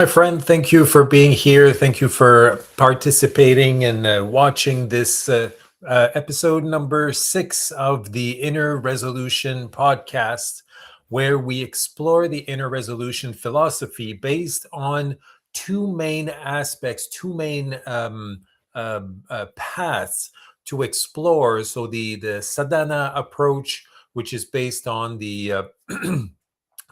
My friend, thank you for being here. Thank you for participating and watching this episode number 6 of the Inner Resolution podcast, where we explore the inner resolution philosophy based on two main aspects, two main paths to explore. So the Sadhana approach, which is based on the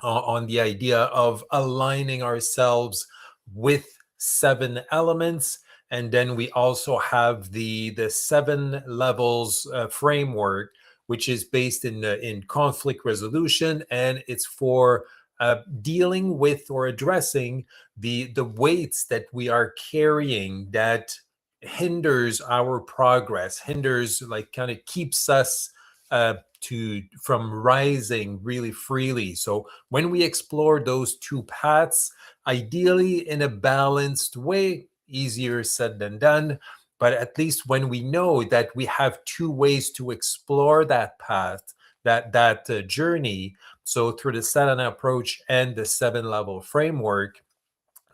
on the idea of aligning ourselves with 7 elements. And then we also have the 7 levels framework, which is based in conflict resolution, and it's for dealing with or addressing the weights that we are carrying that hinders our progress, hinders, like, kind of keeps us from rising really freely. So when we explore those two paths, ideally in a balanced way, easier said than done, but at least when we know that we have two ways to explore that path, that journey, so through the Sadhana approach and the 7 level framework,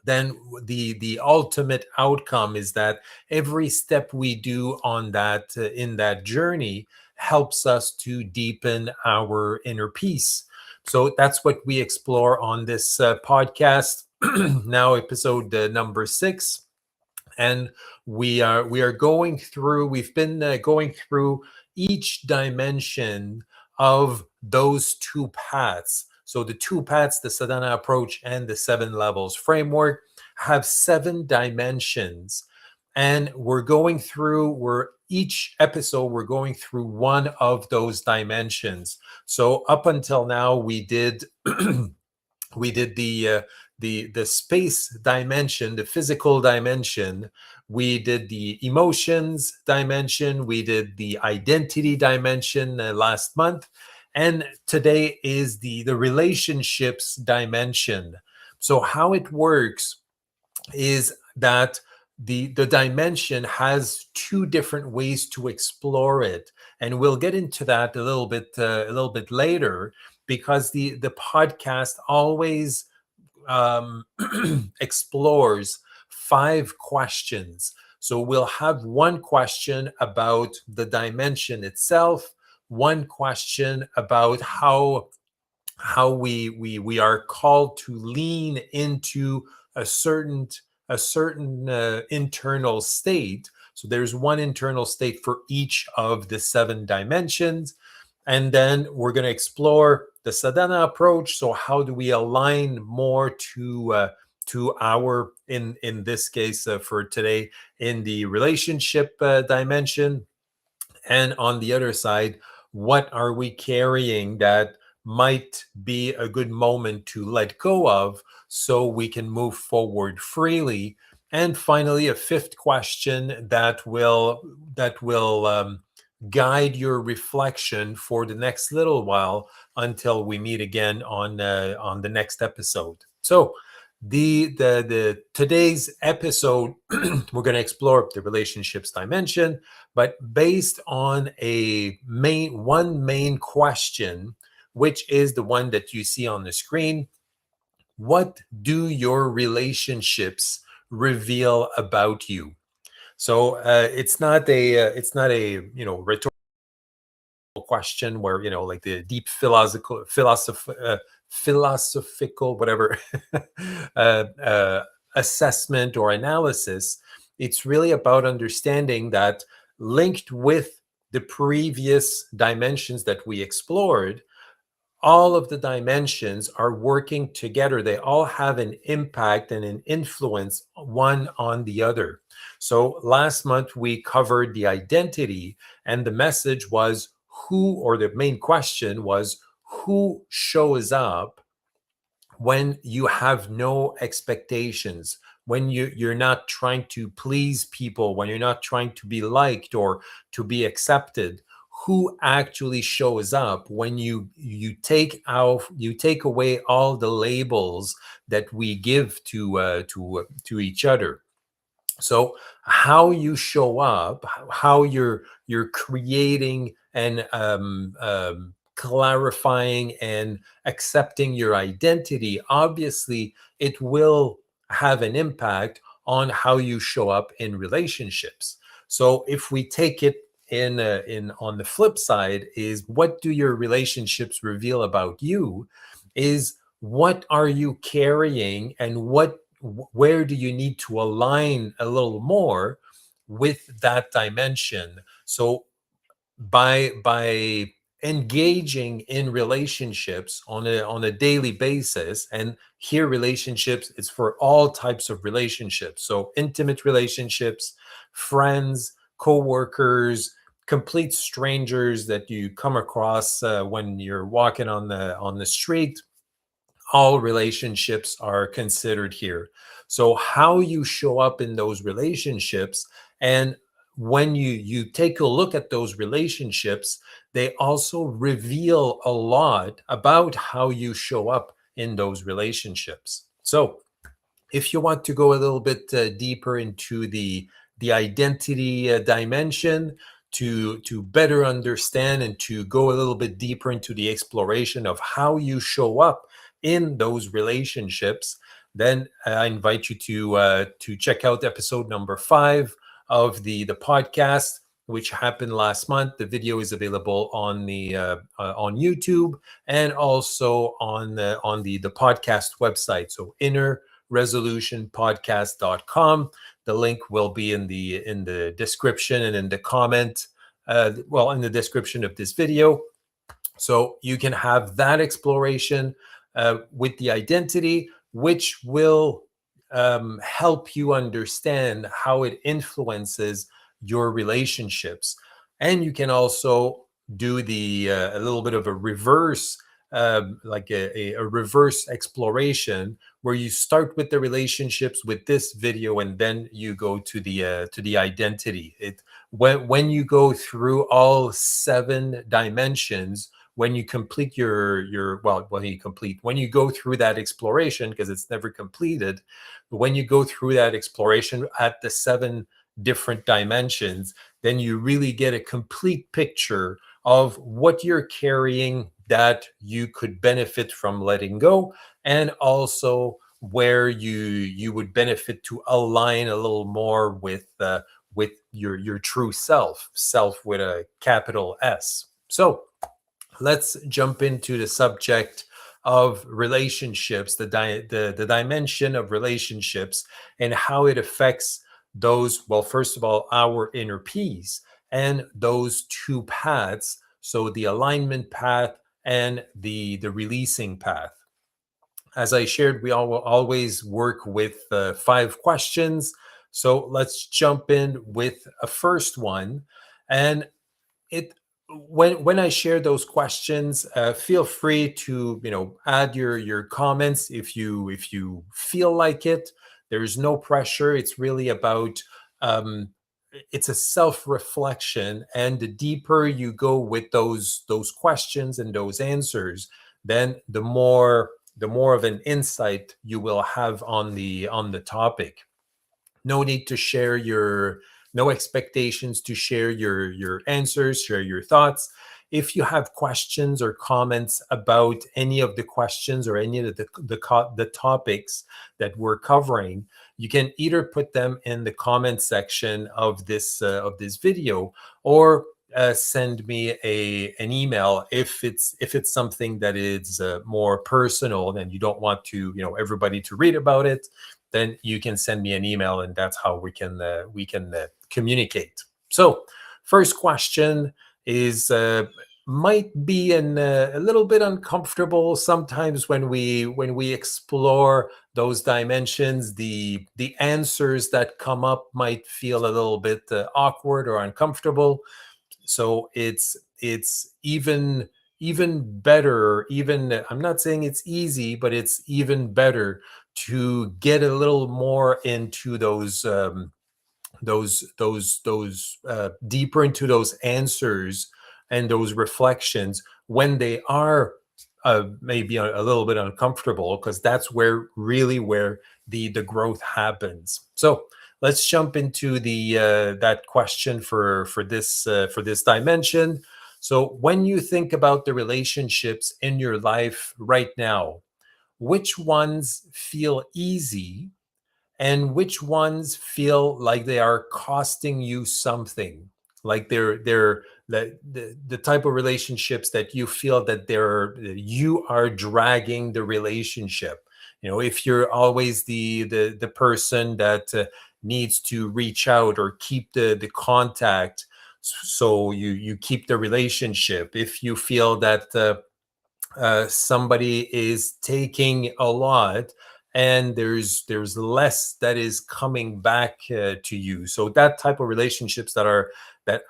then the ultimate outcome is that every step we do on that in that journey helps us to deepen our inner peace. So that's what we explore on this podcast. Now, episode number 6, and we are going through. We've been going through each dimension of those two paths. So the two paths, the Sadhana approach and the 7 levels framework, have 7 dimensions. And we're each episode, we're going through one of those dimensions. So up until now, we did we did the space dimension, the physical dimension. We did the emotions dimension. We did the identity dimension last month. And today is the relationships dimension. So how it works is that the dimension has 2 different ways to explore it, and we'll get into that a little bit later, because the podcast always explores 5 questions. So we'll have one question about the dimension itself, one question about how we are called to lean into a certain internal state. So there's one internal state for each of the 7 dimensions. And then we're going to explore the Sadhana approach. So how do we align more to our, in this case for today, in the relationship dimension? And on the other side, what are we carrying that might be a good moment to let go of so we can move forward freely? And finally, a 5th question that will guide your reflection for the next little while until we meet again on the next episode. So the today's episode, we're going to explore the relationships dimension, but based on one main question, which is the one that you see on the screen. What do your relationships reveal about you? So it's not a rhetorical question where, like the deep philosophical whatever assessment or analysis. It's really about understanding that, linked with the previous dimensions that we explored, all of the dimensions are working together. They all have an impact and an influence one on the other. So last month we covered the identity, and the message was the main question was, who shows up when you have no expectations, when you're not trying to please people, when you're not trying to be liked or to be accepted? Who actually shows up when you take away all the labels that we give to each other? So how you show up, how you're creating and clarifying and accepting your identity, obviously it will have an impact on how you show up in relationships. So if we take it in on the flip side, is what do your relationships reveal about you? Is what are you carrying, and where do you need to align a little more with that dimension? So by engaging in relationships on a daily basis, and here relationships is for all types of relationships, so intimate relationships, friends, co-workers, complete strangers that you come across when you're walking on the street, all relationships are considered here. So how you show up in those relationships, and when you take a look at those relationships, they also reveal a lot about how you show up in those relationships. So if you want to go a little bit deeper into the identity dimension, to better understand and to go a little bit deeper into the exploration of how you show up in those relationships, then I invite you to check out episode number 5 of the podcast, which happened last month. The video is available on the on YouTube, and also on the podcast website. So innerresolutionpodcast.com. The link will be in the description and in the comment, in the description of this video. So you can have that exploration with the identity, which will help you understand how it influences your relationships. And you can also do a little bit of a reverse, like a reverse exploration, where you start with the relationships with this video, and then you go to the identity. When you go through all 7 dimensions, when you complete when you go through that exploration, because it's never completed, when you go through that exploration at the 7 different dimensions, then you really get a complete picture of what you're carrying that you could benefit from letting go, and also where you would benefit to align a little more with your true self with a capital S. So let's jump into the subject of relationships, the dimension of relationships, and how it affects those, well, first of all, our inner peace, and those 2 paths, so the alignment path and the releasing path. As I shared, we always work with 5 questions. So let's jump in with a first one. And it when I share those questions, feel free to add your comments if you feel like it. There's no pressure. It's really about it's a self-reflection, and the deeper you go with those questions and those answers, then the more of an insight you will have on the topic. No need to share no expectations to share your answers, share your thoughts. If you have questions or comments about any of the questions or any of the topics that we're covering, you can either put them in the comment section of this video, or send me an email if it's something that is more personal and you don't want to everybody to read about it. Then you can send me an email, and that's how we can communicate. So first question is might be a little bit uncomfortable sometimes when we explore those dimensions. The answers that come up might feel a little bit awkward or uncomfortable. So it's even better, I'm not saying it's easy, but it's even better to get a little more into those deeper into those answers and those reflections when they are maybe a little bit uncomfortable, because that's where the growth happens. So let's jump into the that question for this dimension. So when you think about the relationships in your life right now, which ones feel easy and which ones feel like they are costing you something, like they're the type of relationships that you feel that you are dragging the relationship. If you're always the person that needs to reach out or keep the contact, so you keep the relationship. If you feel that somebody is taking a lot and there's less that is coming back to you, so that type of relationships that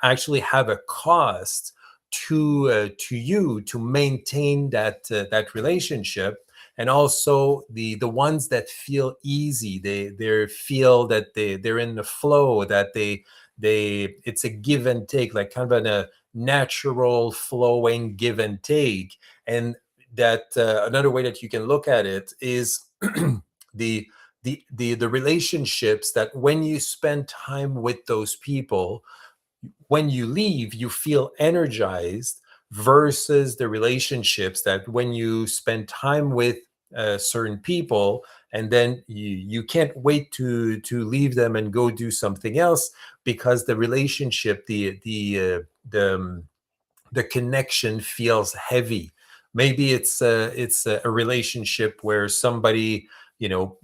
actually have a cost to you to maintain that relationship. And also the ones that feel easy, they feel that they're in the flow, that they it's a give and take, like kind of a natural flowing give and take. And that another way that you can look at it is the the relationships that when you spend time with those people, when you leave you feel energized, versus the relationships that when you spend time with certain people, and then you can't wait to leave them and go do something else, because the relationship, the connection feels heavy. Maybe it's a relationship where somebody, you know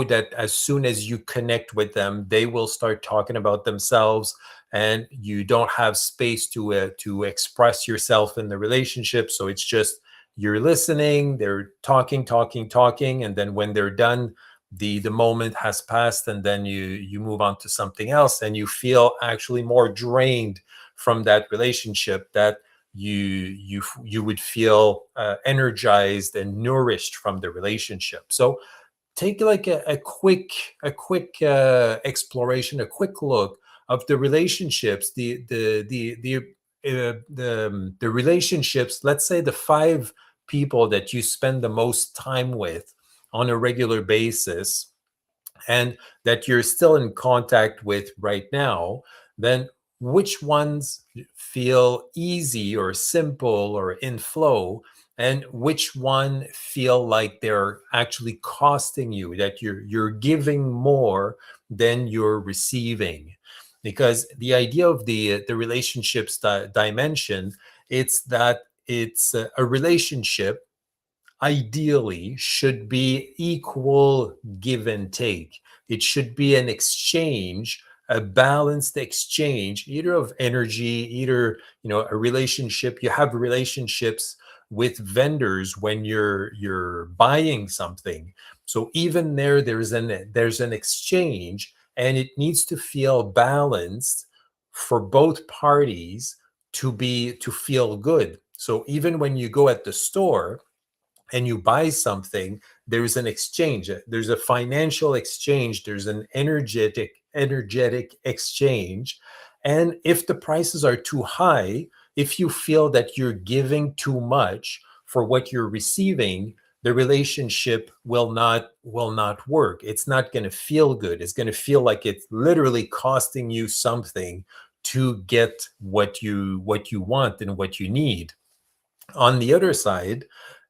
that as soon as you connect with them, they will start talking about themselves, and you don't have space to express yourself in the relationship. So it's just you're listening, they're talking, and then when they're done, the moment has passed, and then you move on to something else, and you feel actually more drained from that relationship, that you would feel energized and nourished from the relationship. So take like a quick exploration, a quick look of the relationships, the relationships. Let's say the 5 people that you spend the most time with on a regular basis, and that you're still in contact with right now. Then which ones feel easy or simple or in flow, and which one feel like they're actually costing you, that you're giving more than you're receiving. Because the idea of the relationships dimension, it's that it's a relationship ideally should be equal give and take. It should be an exchange, a balanced exchange, either of energy, either, a relationship. You have relationships with vendors when you're buying something. So even there's an exchange, and it needs to feel balanced for both parties to feel good. So even when you go at the store and you buy something, there's an exchange, there's a financial exchange, there's an energetic exchange. And if the prices are too high, if you feel that you're giving too much for what you're receiving, the relationship will not work. It's not going to feel good. It's going to feel like it's literally costing you something to get what you want and what you need. On the other side,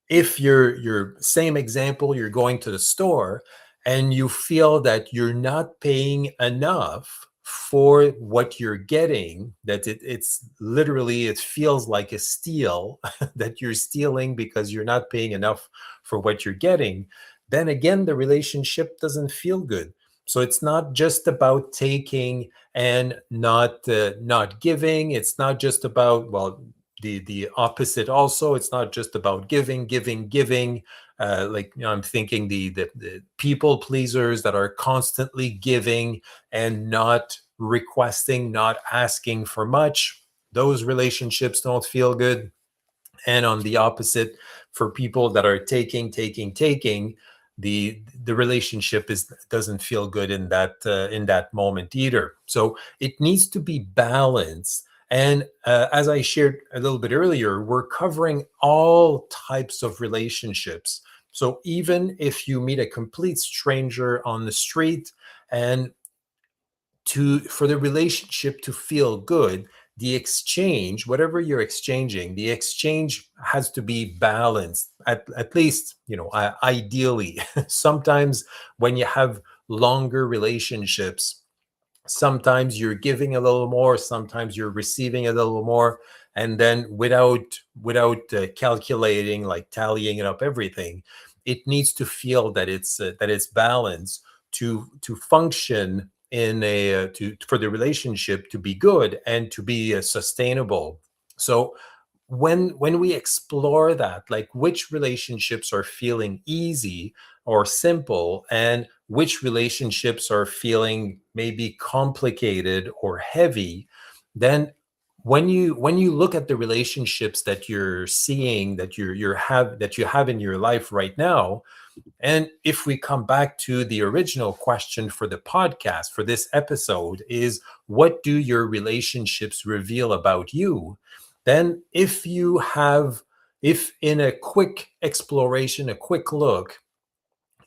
if you're same example, you're going to the store and you feel that you're not paying enough for what you're getting, that it's literally, it feels like a steal, that you're stealing because you're not paying enough for what you're getting, then again the relationship doesn't feel good. So it's not just about taking and not giving. It's not just about, well, the opposite also. It's not just about giving. Like, I'm thinking the people pleasers that are constantly giving and not requesting, not asking for much. Those relationships don't feel good. And on the opposite, for people that are taking, the relationship doesn't feel good in that moment either. So it needs to be balanced. And as I shared a little bit earlier, we're covering all types of relationships. So even if you meet a complete stranger on the street, and for the relationship to feel good, the exchange, whatever you're exchanging, the exchange has to be balanced, at least, ideally. Sometimes when you have longer relationships, sometimes you're giving a little more, sometimes you're receiving a little more, and then without calculating, like tallying it up, everything, it needs to feel that it's balanced to function in a for the relationship to be good and to be sustainable. So when we explore that, like which relationships are feeling easy or simple, and which relationships are feeling maybe complicated or heavy, then when you look at the relationships that you're seeing, that you have in your life right now, and if we come back to the original question for the podcast, for this episode, is what do your relationships reveal about you? Then if in a quick exploration, a quick look,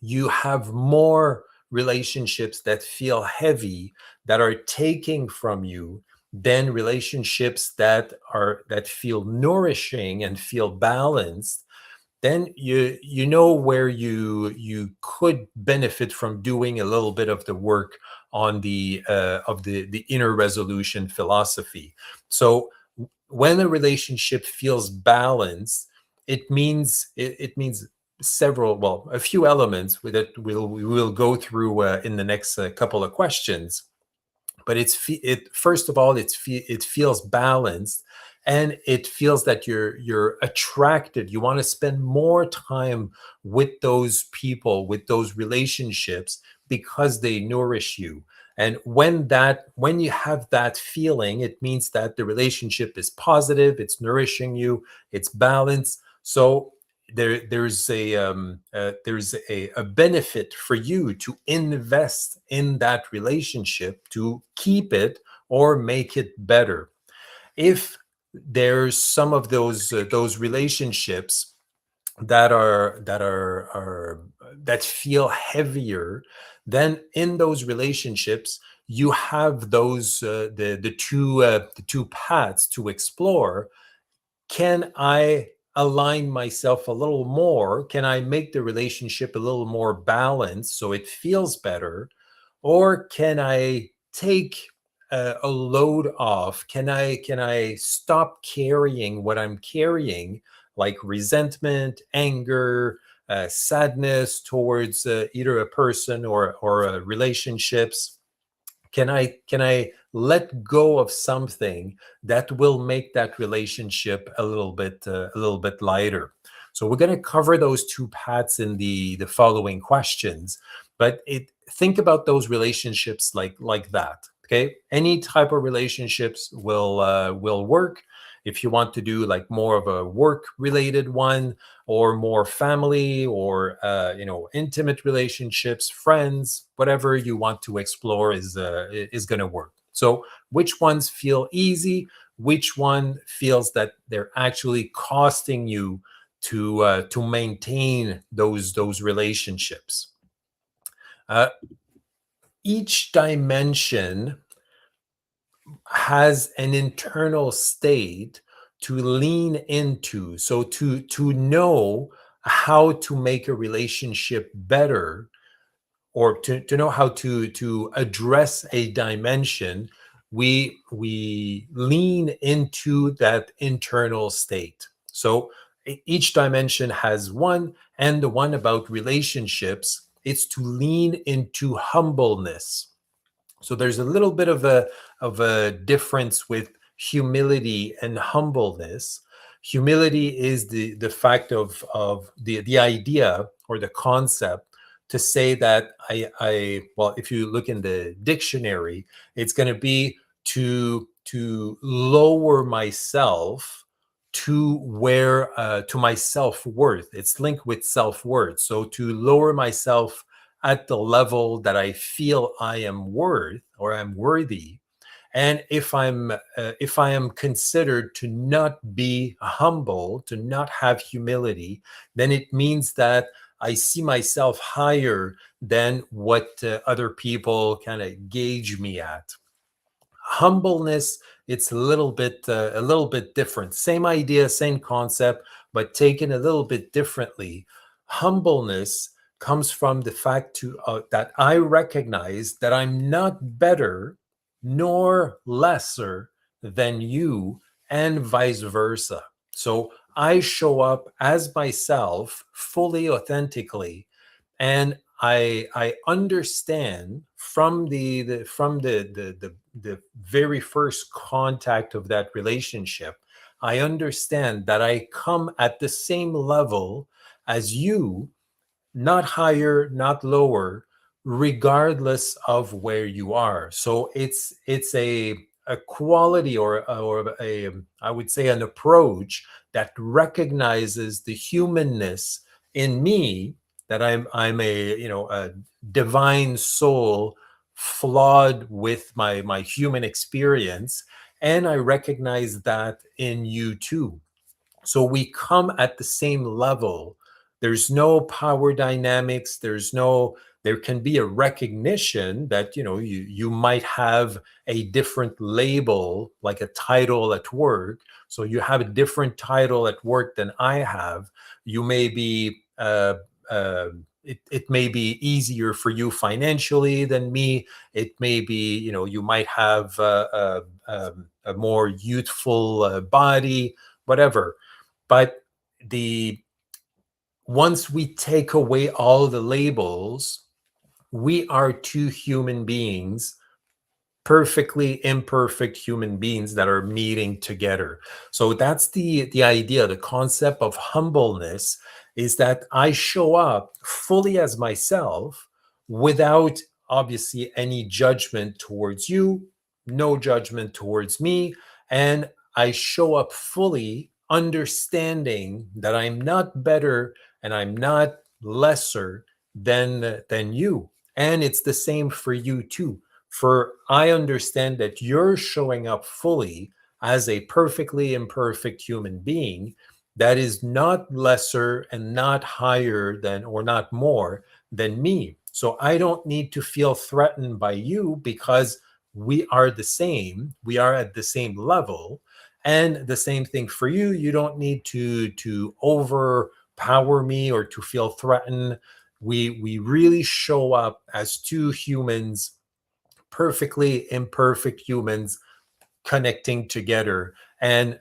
you have more relationships that feel heavy, that are taking from you, than relationships that feel nourishing and feel balanced, then you know where you could benefit from doing a little bit of the work on the inner resolution philosophy. So when a relationship feels balanced, it means several, well, a few elements that we will go through in the next couple of questions. But first of all, it feels balanced, and it feels that you're attracted. You want to spend more time with those people, with those relationships, because they nourish you. And when you have that feeling, it means that the relationship is positive, it's nourishing you, it's balanced. So there's a benefit for you to invest in that relationship to keep it or make it better. If there's some of those relationships that feel heavier, then in those relationships you have those the two paths to explore. Can I align myself a little more? Can I make the relationship a little more balanced so it feels better? Or can I take a load off? Can I stop carrying what I'm carrying, like resentment, anger, sadness towards either a person or relationships? Can I let go of something that will make that relationship a little bit lighter? So we're going to cover those two paths in the following questions. But think about those relationships like that. Okay, any type of relationships will work. If you want to do like more of a work related one, or more family, or intimate relationships, friends, whatever you want to explore is going to work. So which ones feel easy? Which one feels that they're actually costing you to maintain those relationships? Each dimension has an internal state to lean into. So to know how to make a relationship better, or to know how to address a dimension, we lean into that internal state. So each dimension has one, and the one about relationships, it's to lean into humbleness. So there's a little bit of a difference with humility and humbleness. Humility is the fact of the idea or the concept to say that I well, if you look in the dictionary, it's going to be to lower myself to my self-worth. It's linked with self-worth. So to lower myself at the level that I feel I am worth or I'm worthy. And if I am considered to not be humble, to not have humility, then it means that I see myself higher than what other people kind of gauge me at. Humbleness, it's a little bit different. Same idea, same concept, but taken a little bit differently. Humbleness comes from the fact that I recognize that I'm not better nor lesser than you, and vice versa. So I show up as myself, fully authentically, and I understand from the very first contact of that relationship, I understand that I come at the same level as you, not higher, not lower, regardless of where you are. So it's a quality, or a, I would say, an approach that recognizes the humanness in me, that I'm a, a divine soul, flawed with my human experience, and I recognize that in you too. So we come at the same level. There's no power dynamics. There can be a recognition that, you might have a different label, like a title at work. So you have a different title at work than I have. You may be, it may be easier for you financially than me. It may be, you might have a more youthful body, whatever. But the once we take away all the labels, we are two human beings, perfectly imperfect human beings that are meeting together. So that's the idea. The concept of humbleness is that I show up fully as myself, without obviously any judgment towards you, no judgment towards me, and I show up fully understanding that I'm not better and I'm not lesser than you. And it's the same for you too. For I understand that you're showing up fully as a perfectly imperfect human being that is not lesser and not higher than, or not more than me. So I don't need to feel threatened by you, because we are the same. We are at the same level. And the same thing for you. You don't need to overpower me or to feel threatened. We really show up as two humans, perfectly imperfect humans, connecting together. And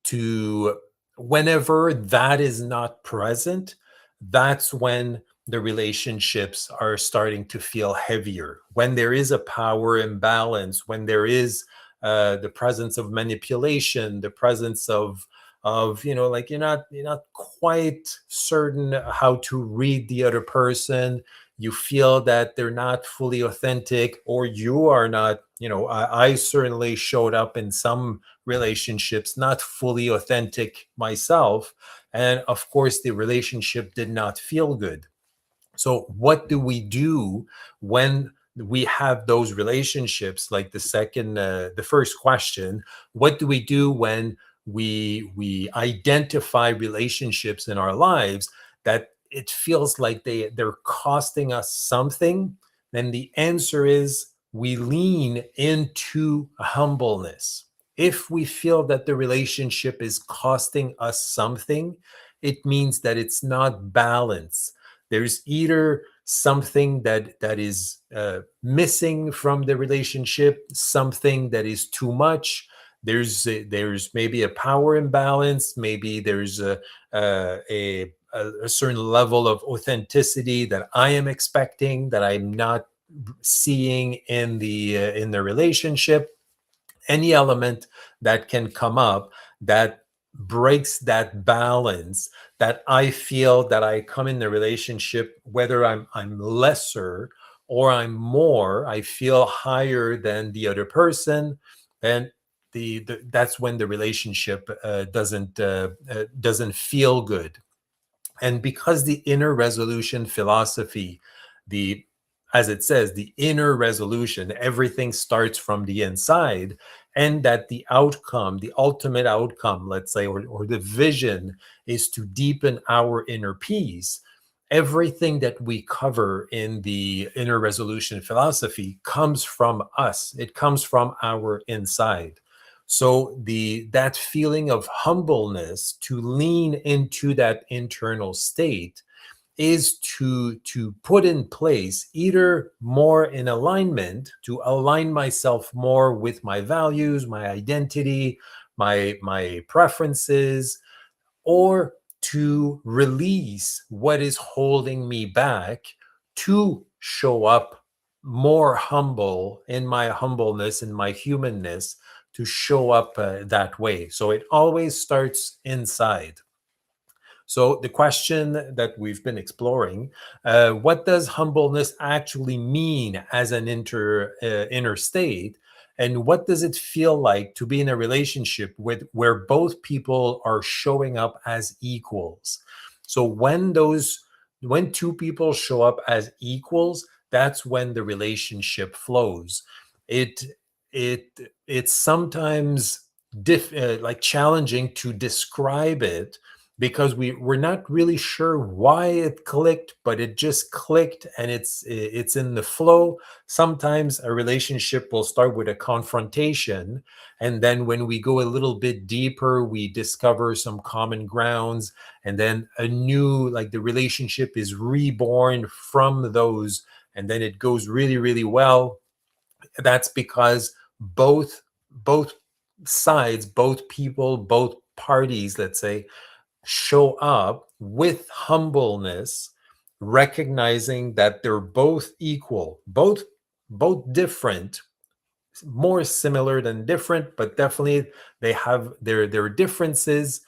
to whenever that is not present, that's when the relationships are starting to feel heavier. When there is a power imbalance, when there is the presence of manipulation, the presence of like you're not quite certain how to read the other person. You feel that they're not fully authentic, or you are not. I certainly showed up in some relationships not fully authentic myself, and of course the relationship did not feel good. So what do we do when we have those relationships? Like the first question, what do we do when we identify relationships in our lives that it feels like they're costing us something? Then the answer is, we lean into humbleness. If we feel that the relationship is costing us something, it means that it's not balanced. There's either something that is missing from the relationship, something that is too much. There's maybe a power imbalance. Maybe there's a certain level of authenticity that I am expecting that I'm not seeing in the relationship. Any element that can come up that breaks that balance, that I feel that I come in the relationship, whether I'm lesser or I'm more, I feel higher than the other person, then that's when the relationship doesn't feel good. And because the inner resolution philosophy, the as it says, the inner resolution, everything starts from the inside, and that the outcome, the ultimate outcome, let's say, or the vision is to deepen our inner peace. everything that we cover in the inner resolution philosophy comes from us. It comes from our inside. So that feeling of humbleness, to lean into that internal state, is to put in place either more in alignment, to align myself more with my values, my identity, my preferences, or to release what is holding me back, to show up more humble in my humbleness, in my humanness, to show up that way. So it always starts inside. So the question that we've been exploring, what does humbleness actually mean as an inner state? And what does it feel like to be in a relationship with where both people are showing up as equals? So when two people show up as equals, that's when the relationship flows. It it it's sometimes like challenging to describe it, because we're not really sure why it clicked, but it just clicked, and it's in the flow. Sometimes a relationship will start with a confrontation, and then when we go a little bit deeper, we discover some common grounds, and then a new, like, the relationship is reborn from those, and then it goes really, really well. That's because both sides, both people, both parties, let's say, show up with humbleness, recognizing that they're both equal, both different, more similar than different, but definitely they have their differences,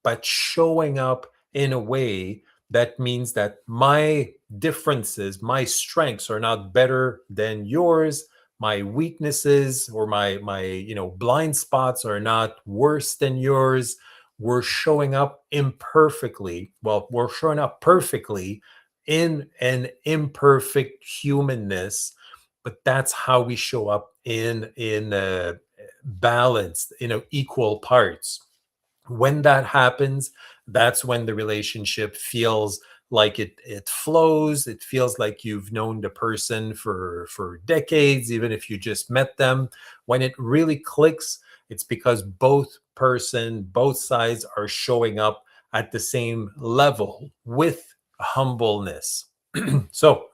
but showing up in a way that means that my differences, my strengths are not better than yours. My weaknesses or my blind spots are not worse than yours. We're showing up imperfectly. Well, we're showing up perfectly in an imperfect humanness, but that's how we show up in balanced, equal parts. When that happens, that's when the relationship feels like it flows. It feels like you've known the person for decades, even if you just met them. When it really clicks, it's because both sides are showing up at the same level with humbleness. So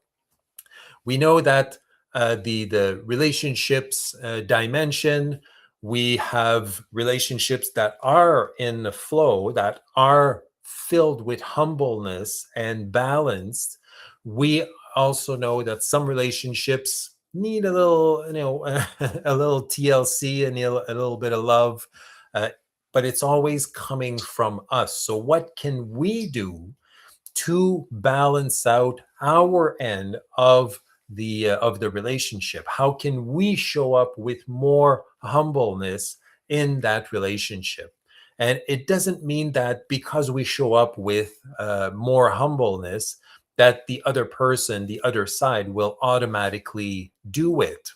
we know that the relationships dimension, we have relationships that are in the flow, that are filled with humbleness and balanced. We also know that some relationships need a little, a little TLC, and a little bit of love, uh, but it's always coming from us. So what can we do to balance out our end of the relationship? How can we show up with more humbleness in that relationship? And it doesn't mean that because we show up with more humbleness, that the other person, the other side, will automatically do it,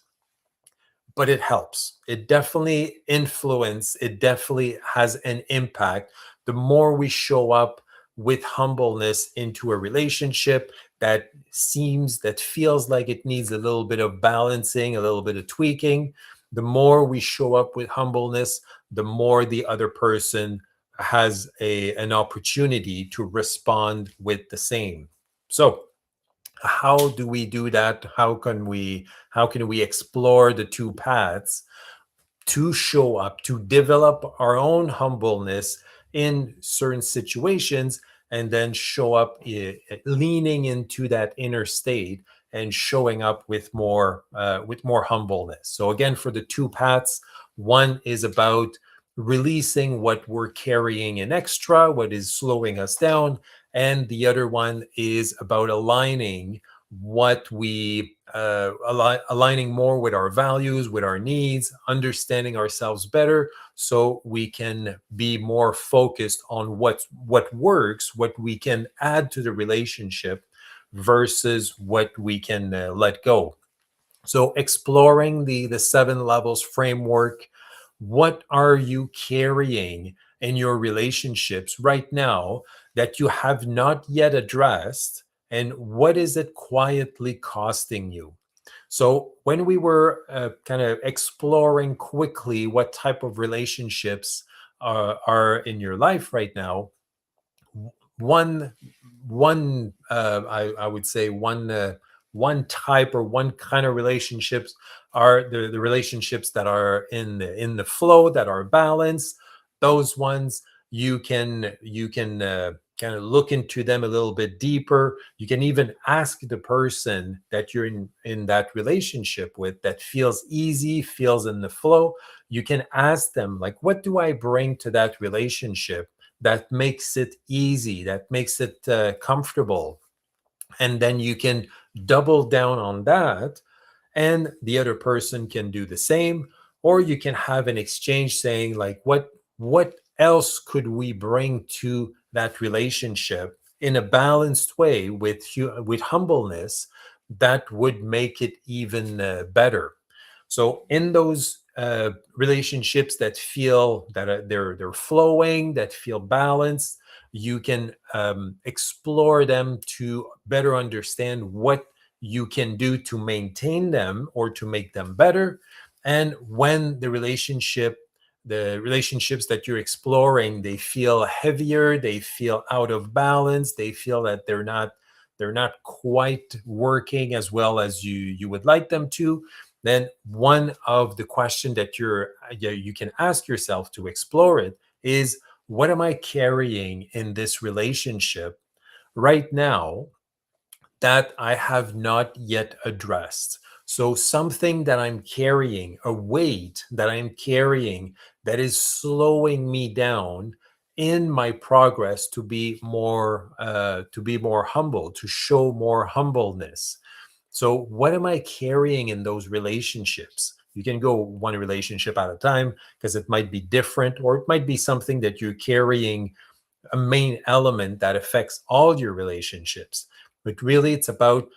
but it helps. It definitely it definitely has an impact. The more we show up with humbleness into a relationship that feels like it needs a little bit of balancing, a little bit of tweaking, the more we show up with humbleness, the more the other person has an opportunity to respond with the same. So how do we do that? How can we explore the two paths to show up, to develop our own humbleness in certain situations, and then show up leaning into that inner state and showing up with more humbleness? So again, for the two paths, one is about releasing what we're carrying in extra, what is slowing us down, and the other one is about aligning aligning more with our values, with our needs, understanding ourselves better, so we can be more focused on what works, what we can add to the relationship versus what we can let go. So exploring the seven levels framework, what are you carrying in your relationships right now that you have not yet addressed, and what is it quietly costing you? So when we were kind of exploring quickly what type of relationships are in your life right now, one I would say one type or one kind of relationships are the relationships that are in the flow, that are balanced. Those ones you can kind of look into them a little bit deeper. You can even ask the person that you're in that relationship with, that feels easy, feels in the flow. You can ask them, like, what do I bring to that relationship that makes it easy, that makes it comfortable? And then you can double down on that, and the other person can do the same. Or you can have an exchange saying, like, what else could we bring to that relationship in a balanced way, with humbleness, that would make it even better? So in those relationships that feel that they're flowing, that feel balanced, you can explore them to better understand what you can do to maintain them or to make them better. And when the relationships that you're exploring, they feel heavier, they feel out of balance, they feel that they're not quite working as well as you would like them to, then one of the questions that you can ask yourself to explore it is, what am I carrying in this relationship right now that I have not yet addressed? So something that I'm carrying, a weight that I'm carrying, that is slowing me down in my progress to be more humble, to show more humbleness. So what am I carrying in those relationships? You can go one relationship at a time, because it might be different, or it might be something that you're carrying, a main element that affects all your relationships. But really, it's about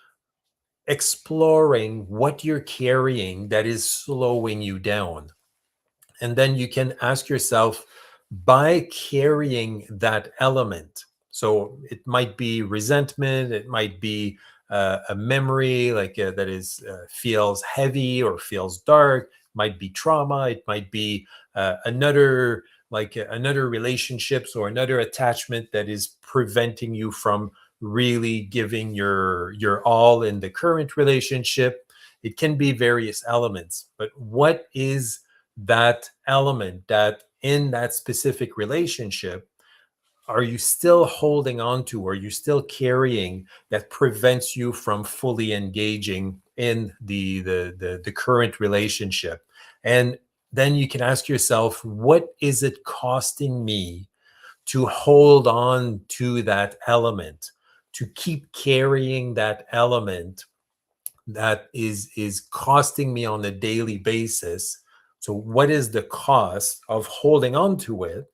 exploring what you're carrying that is slowing you down. And then you can ask yourself, by carrying that element, so it might be resentment, it might be a memory, like that is feels heavy or feels dark, might be trauma, it might be another relationships or another attachment that is preventing you from really giving your all in the current relationship. It can be various elements, but what is that element that in that specific relationship are you still holding on to, or are you still carrying, that prevents you from fully engaging in the current relationship? And then you can ask yourself, what is it costing me to hold on to that element, to keep carrying that element that is costing me on a daily basis? So what is the cost of holding on to it?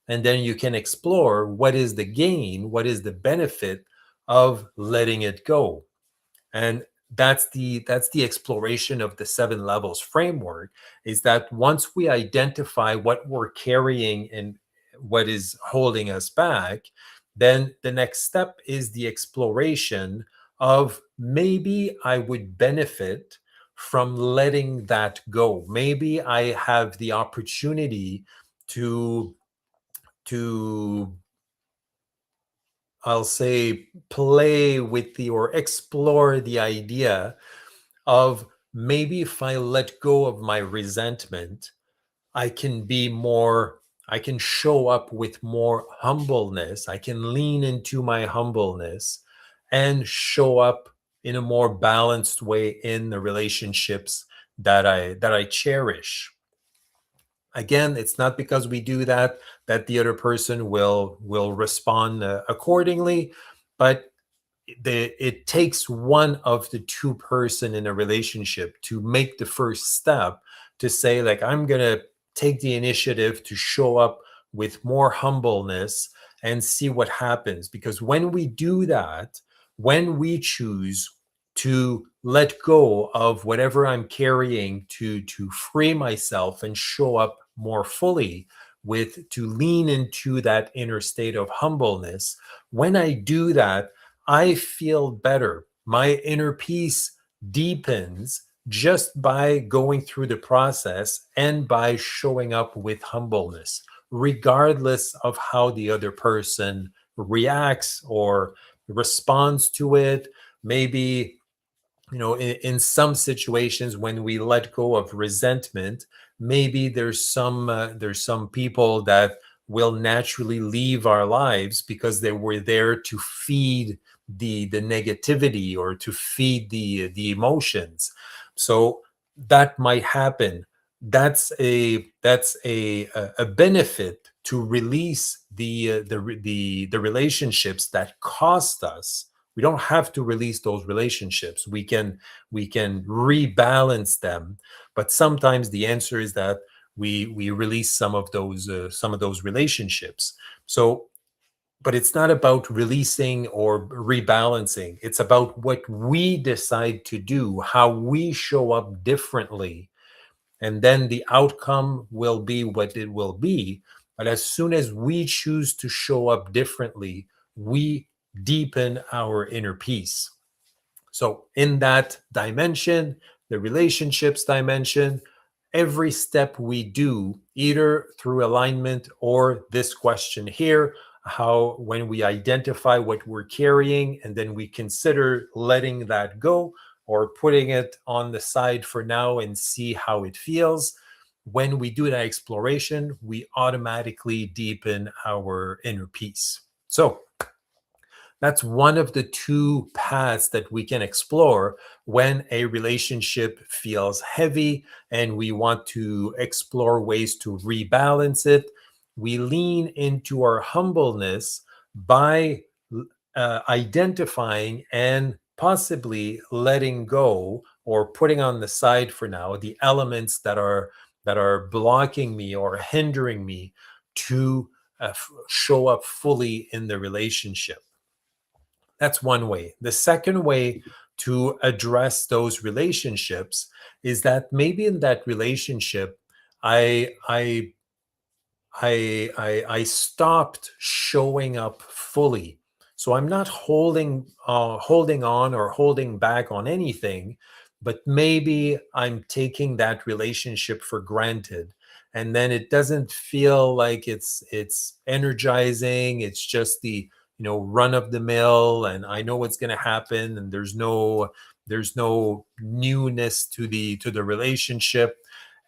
And then you can explore, what is the gain, what is the benefit of letting it go? And that's the exploration of the 7 levels framework, is that once we identify what we're carrying and what is holding us back, then the next step is the exploration of, maybe I would benefit from letting that go. Maybe I have the opportunity to to I'll say, play with the or explore the idea of, maybe if I let go of my resentment, I can show up with more humbleness. I can lean into my humbleness and show up in a more balanced way in the relationships that I cherish. Again, it's not because we do that that the other person will respond accordingly, but it takes one of the two person in a relationship to make the first step, to say, like, I'm gonna take the initiative to show up with more humbleness and see what happens. Because when we do that, when we choose to let go of whatever I'm carrying, to free myself and show up more fully, to lean into that inner state of humbleness, when I do that, I feel better. My inner peace deepens just by going through the process and by showing up with humbleness, regardless of how the other person reacts or responds to it. Maybe, in some situations when we let go of resentment, maybe there's some people that will naturally leave our lives because they were there to feed the negativity or to feed the emotions. So that might happen. That's a benefit to release the relationships that cost us. We don't have to release those relationships. We can rebalance them, but sometimes the answer is that we release some of those relationships. So, but it's not about releasing or rebalancing. It's about what we decide to do, how we show up differently, and then the outcome will be what it will be. But as soon as we choose to show up differently, we deepen our inner peace. So, in that dimension, the relationships dimension, every step we do, either through alignment or this question here, how when we identify what we're carrying and then we consider letting that go or putting it on the side for now and see how it feels. When we do that exploration, we automatically deepen our inner peace. So, that's one of the two paths that we can explore when a relationship feels heavy and we want to explore ways to rebalance it. We lean into our humbleness by identifying and possibly letting go or putting on the side for now the elements that are blocking me or hindering me to show up fully in the relationship. That's one way. The second way to address those relationships is that maybe in that relationship, I I I stopped showing up fully. So I'm not holding on or holding back on anything, but maybe I'm taking that relationship for granted. And then it doesn't feel like it's energizing. It's just the run of the mill, and I know what's going to happen, and there's no newness to the relationship,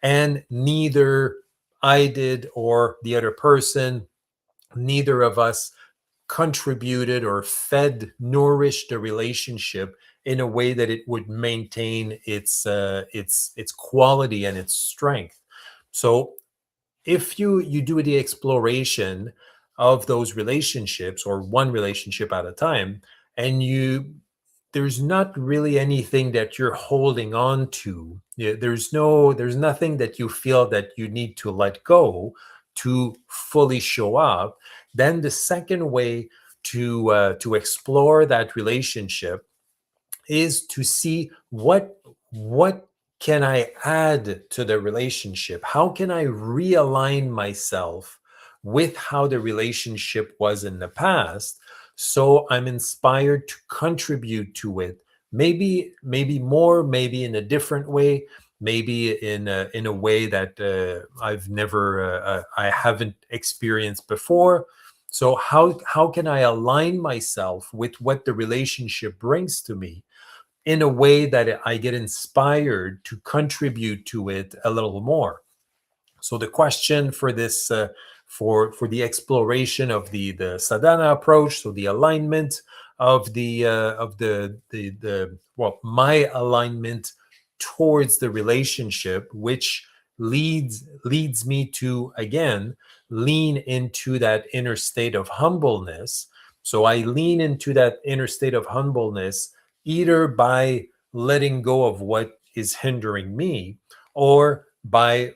and neither I did or the other person, neither of us contributed or nourished the relationship in a way that it would maintain its quality and its strength. So if you do the exploration of those relationships or one relationship at a time, and there's not really anything that you're holding on to. There's nothing that you feel that you need to let go to fully show up. Then the second way to explore that relationship is to see what can I add to the relationship? How can I realign myself with how the relationship was in the past so I'm inspired to contribute to it? Maybe more, maybe in a different way, maybe in a way that I haven't experienced before. So how can I align myself with what the relationship brings to me in a way that I get inspired to contribute to it a little more? So the question for this, for the exploration of the sadhana approach, so the alignment of my alignment towards the relationship, which leads me to again lean into that inner state of humbleness. So I lean into that inner state of humbleness either by letting go of what is hindering me or by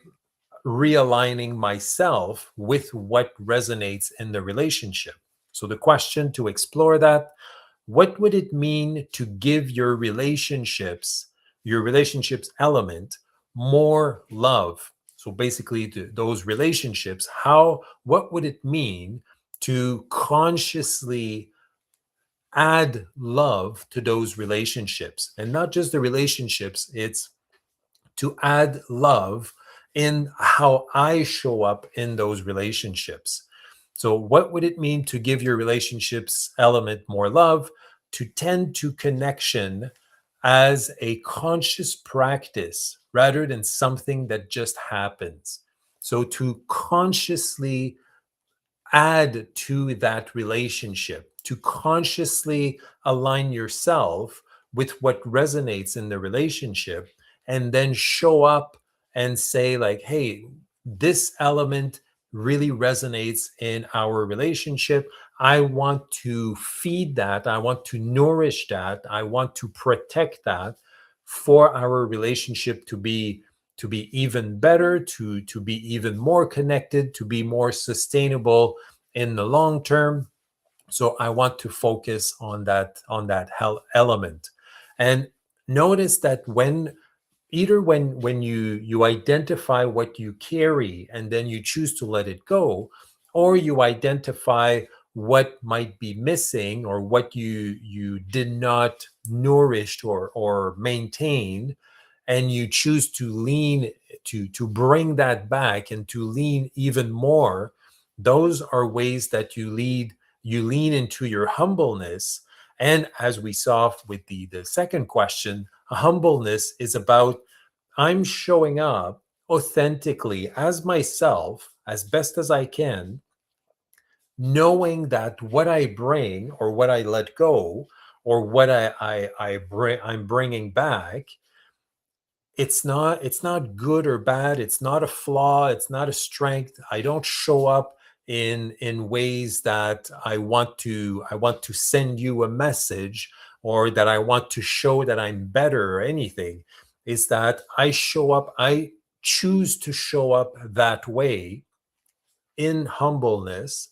realigning myself with what resonates in the relationship. So the question to explore that: what would it mean to give your relationships element more love? So basically those relationships, what would it mean to consciously add love to those relationships. And not just the relationships, it's to add love in how I show up in those relationships. So, what would it mean to give your relationships element more love? To tend to connection as a conscious practice rather than something that just happens. So, to consciously add to that relationship, to consciously align yourself with what resonates in the relationship, and then show up and say, like, hey, this element really resonates in our relationship. I want to feed that. I want to nourish that. I want to protect that for our relationship to be even better, to be even more connected, to be more sustainable in the long term. So I want to focus on that element. And notice that when either when you identify what you carry and then you choose to let it go, or you identify what might be missing or what you did not nourish or maintain, and you choose to lean to bring that back and to lean even more, those are ways that you lean into your humbleness. And as we saw with the second question, a humbleness is about I'm showing up authentically as myself as best as I can, knowing that what I bring or what I let go or what I'm bringing back, it's not good or bad. It's not a flaw. It's not a strength. I don't show up in ways that I want to send you a message, or that I want to show that I'm better or anything. Is that I show up, I choose to show up that way in humbleness,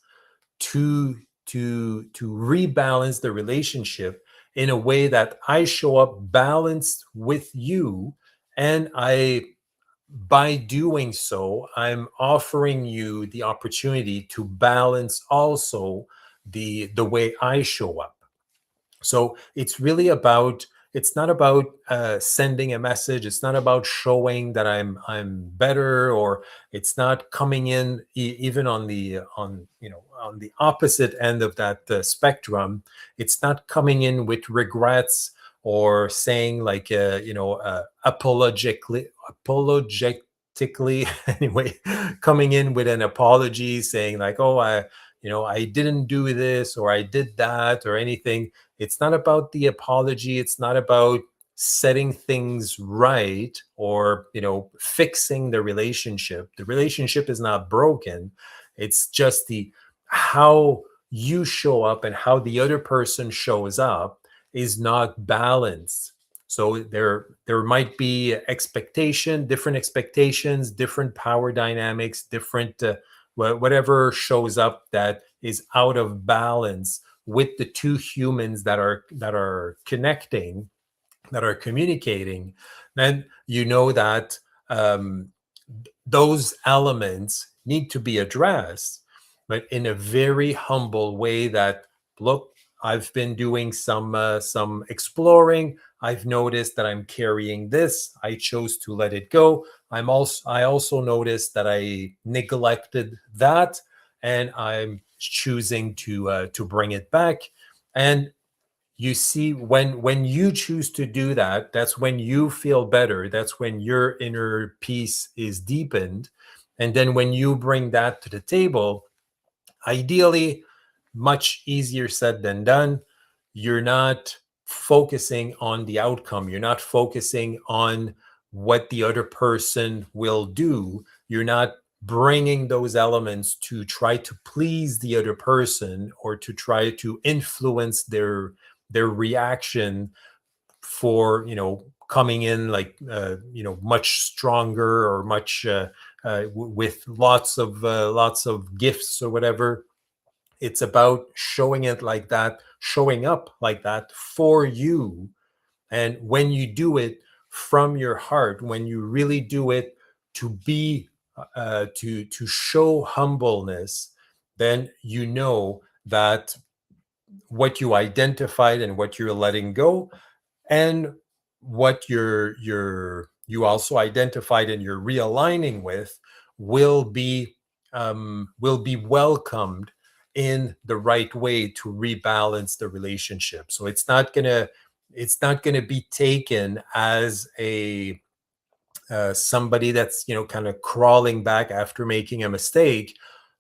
to to rebalance the relationship in a way that I show up balanced with you. And I by doing so, I'm offering you the opportunity to balance also the way I show up. So it's really about, it's not about sending a message. It's not about showing that I'm better, or it's not coming in even on the on you know on the opposite end of that spectrum. It's not coming in with regrets or saying like apologetically anyway, coming in with an apology saying like, oh, I didn't do this or I did that or anything. It's not about the apology. It's not about setting things right or, fixing the relationship. The relationship is not broken. It's just the how you show up and how the other person shows up is not balanced. So there might be different expectations, different power dynamics, different whatever shows up that is out of balance with the two humans that are connecting, that are communicating. Then you know that um, those elements need to be addressed, but in a very humble way. That, look, I've been doing some exploring. I've noticed that I'm carrying this. I chose to let it go. I also noticed that I neglected that, and I'm choosing to bring it back. And you see, when you choose to do that, that's when you feel better. That's when your inner peace is deepened. And then when you bring that to the table, ideally, much easier said than done. You're not focusing on the outcome. You're not focusing on what the other person will do. You're not bringing those elements to try to please the other person or to try to influence their reaction for, coming in like much stronger or much with lots of gifts or whatever. It's about showing it like that, showing up like that for you. And when you do it from your heart, when you really do it to be to show humbleness, then you know that what you identified and what you're letting go, and what you also identified and you're realigning with will be welcomed in the right way to rebalance the relationship. So it's not gonna be taken as a somebody that's kind of crawling back after making a mistake,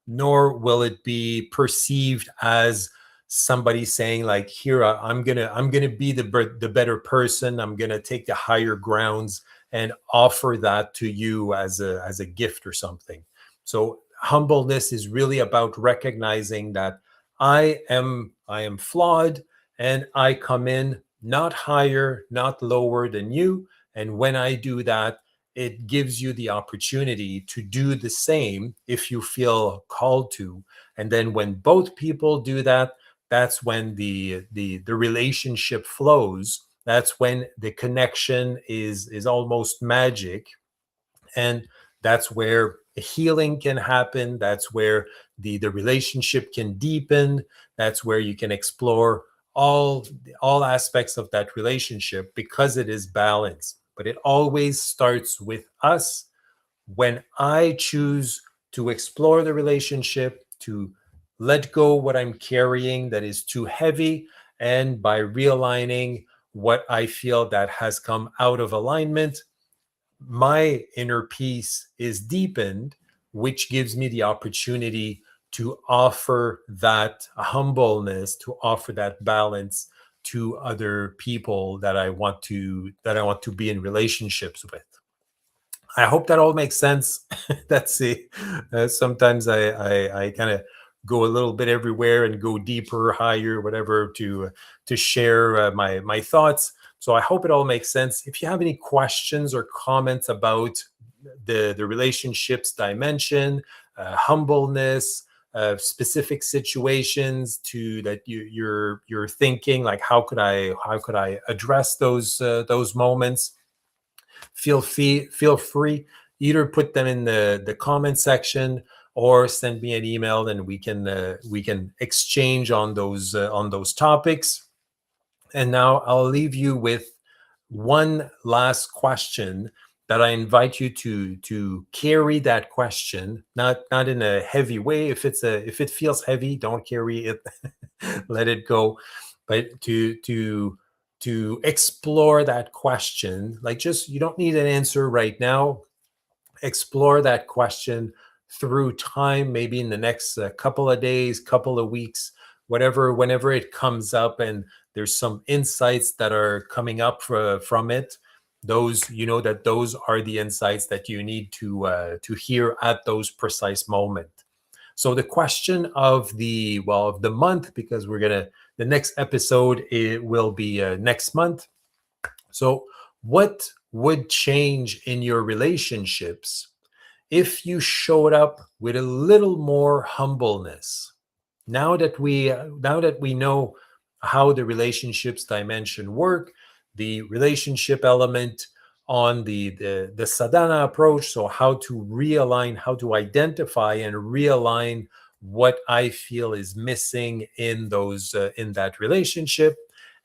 nor will it be perceived as somebody saying like, here, I'm gonna be the better person, I'm gonna take the higher grounds and offer that to you as a gift or something. So humbleness is really about recognizing that I am flawed, and I come in not higher, not lower than you. And when I do that, it gives you the opportunity to do the same if you feel called to. And then when both people do that, that's when the relationship flows. That's when the connection is almost magic. And that's where healing can happen. That's where the relationship can deepen. That's where you can explore all all aspects of that relationship, because it is balanced. But it always starts with us. When I choose to explore the relationship, to let go what I'm carrying that is too heavy, and by realigning what I feel that has come out of alignment, my inner peace is deepened, which gives me the opportunity to offer that humbleness, to offer that balance to other people that I want to be in relationships with. I hope that all makes sense. That's it. Sometimes I kind of go a little bit everywhere and go deeper, higher, whatever, to share my thoughts. So I hope it all makes sense. If you have any questions or comments about the relationships dimension, humbleness, specific situations to that you're thinking like, how could I address those moments, feel free, either put them in the comment section or send me an email, and we can exchange on those topics. And now I'll leave you with one last question that I invite you to carry that question, not in a heavy way. If it feels heavy, don't carry it. Let it go. But to explore that question, like, just, you don't need an answer right now. Explore that question through time, maybe in the next couple of days, couple of weeks, whatever, whenever it comes up, and there's some insights that are coming up from it. Those, that those are the insights that you need to hear at those precise moment. So the question of the month, because the next episode, it will be next month. So what would change in your relationships if you showed up with a little more humbleness? Now that we know how the relationships dimension work, the relationship element on the sadhana approach, so how to realign, how to identify and realign what I feel is missing in that relationship.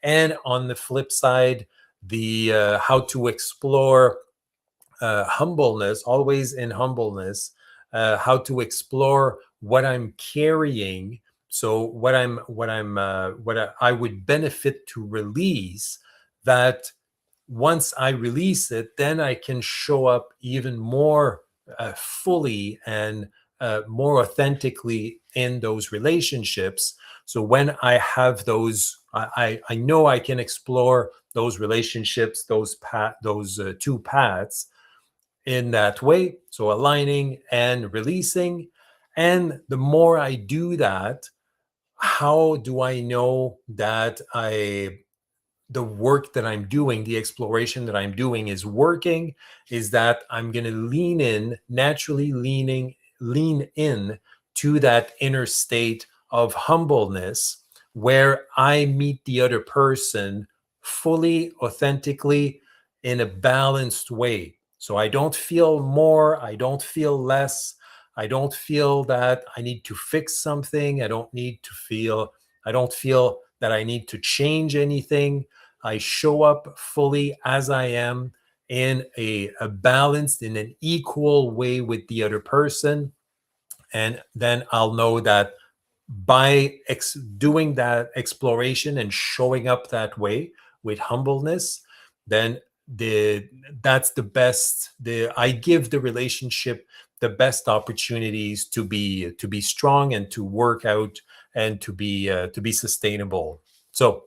And on the flip side, the how to explore humbleness, always in humbleness, how to explore what I'm carrying. So what I would benefit to release, that once I release it, then I can show up even more fully and more authentically in those relationships. So when I have those, I know I can explore those relationships, those two paths in that way. So aligning and releasing. And the more I do that, how do I know that the work that I'm doing, the exploration that I'm doing is working? Is that I'm going to naturally lean in to that inner state of humbleness, where I meet the other person fully, authentically, in a balanced way. So I don't feel more, I don't feel less, I don't feel that I need to fix something, I don't need to feel I don't feel that I need to change anything. I show up fully as I am in a balanced, in an equal way with the other person. And then I'll know that by doing that exploration and showing up that way with humbleness, then the that's the best. I give the relationship the best opportunities to be strong and to work out and to be sustainable. So,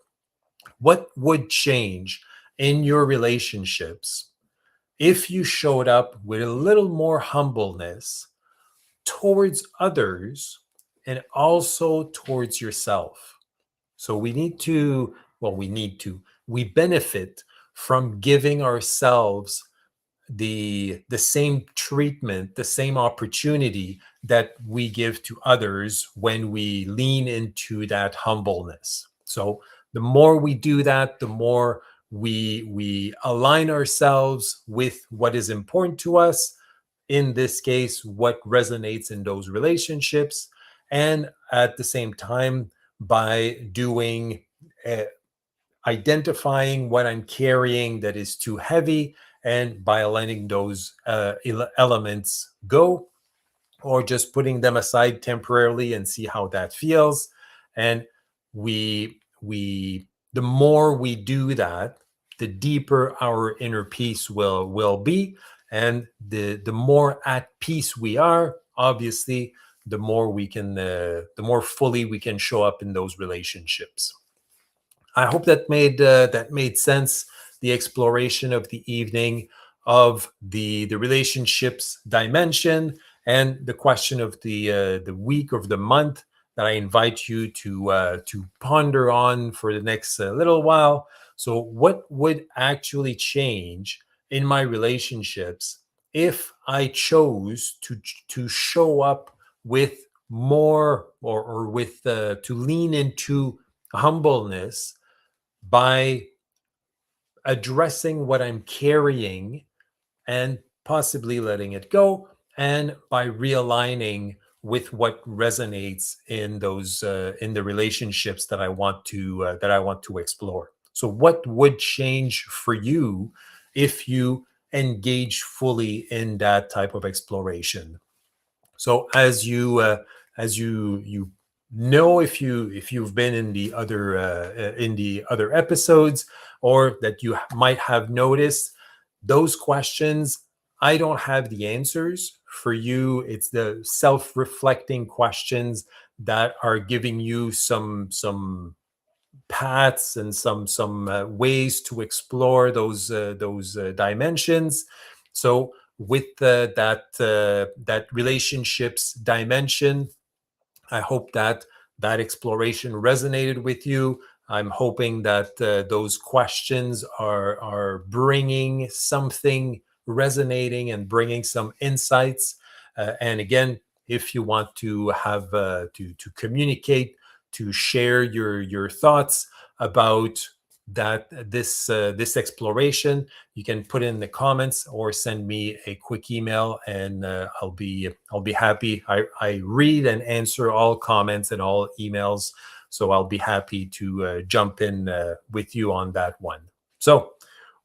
what would change in your relationships if you showed up with a little more humbleness towards others and also towards yourself? So we benefit from giving ourselves the same treatment, the same opportunity that we give to others when we lean into that humbleness. So the more we do that, the more we align ourselves with what is important to us, in this case, what resonates in those relationships. And at the same time, by doing identifying what I'm carrying that is too heavy, and by letting those elements go, or just putting them aside temporarily and see how that feels. And we the more we do that, the deeper our inner peace will be, and the more at peace we are, obviously, the more we can the more fully we can show up in those relationships. I hope that made sense. The exploration of the evening of the relationships dimension, and the question of the week of the month that I invite you to ponder on for the next little while. So, what would actually change in my relationships if I chose to show up with more, or with to lean into humbleness by addressing what I'm carrying and possibly letting it go, and by realigning with what resonates in those in the relationships that I want to explore. So, what would change for you if you engage fully in that type of exploration? So, as you know, if you've been in the other episodes, or that you might have noticed, those questions, I don't have the answers for you. It's the self-reflecting questions that are giving you some paths and some ways to explore those dimensions. So, with that relationships dimension, I hope that that exploration resonated with you. I'm hoping that those questions are bringing something, resonating and bringing some insights. And again, if you want to have to communicate, to share your thoughts about this exploration, you can put in the comments or send me a quick email, and I'll be happy. I read and answer all comments and all emails, so I'll be happy to jump in with you on that one. So,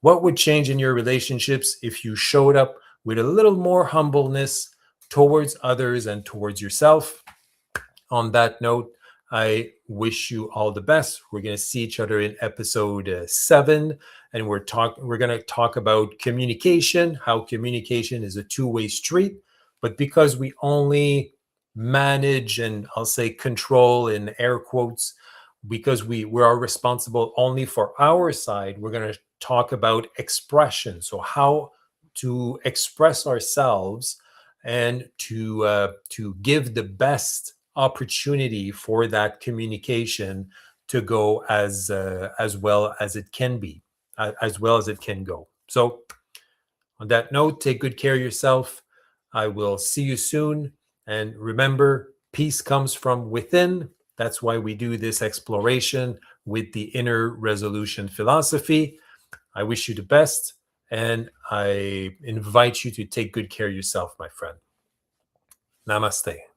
what would change in your relationships if you showed up with a little more humbleness towards others and towards yourself? On that note, I wish you all the best. We're going to see each other in episode 7, and we're going to talk about communication, how communication is a two-way street. But because we only manage, and I'll say control in air quotes, because we are responsible only for our side, we're going to talk about expression. So, how to express ourselves and to give the best opportunity for that communication to go as well as it can be, as well as it can go. So, on that note, take good care of yourself. I will see you soon, and remember, peace comes from within. That's why we do this exploration with the inner resolution philosophy. I wish you the best, and I invite you to take good care of yourself, my friend. Namaste.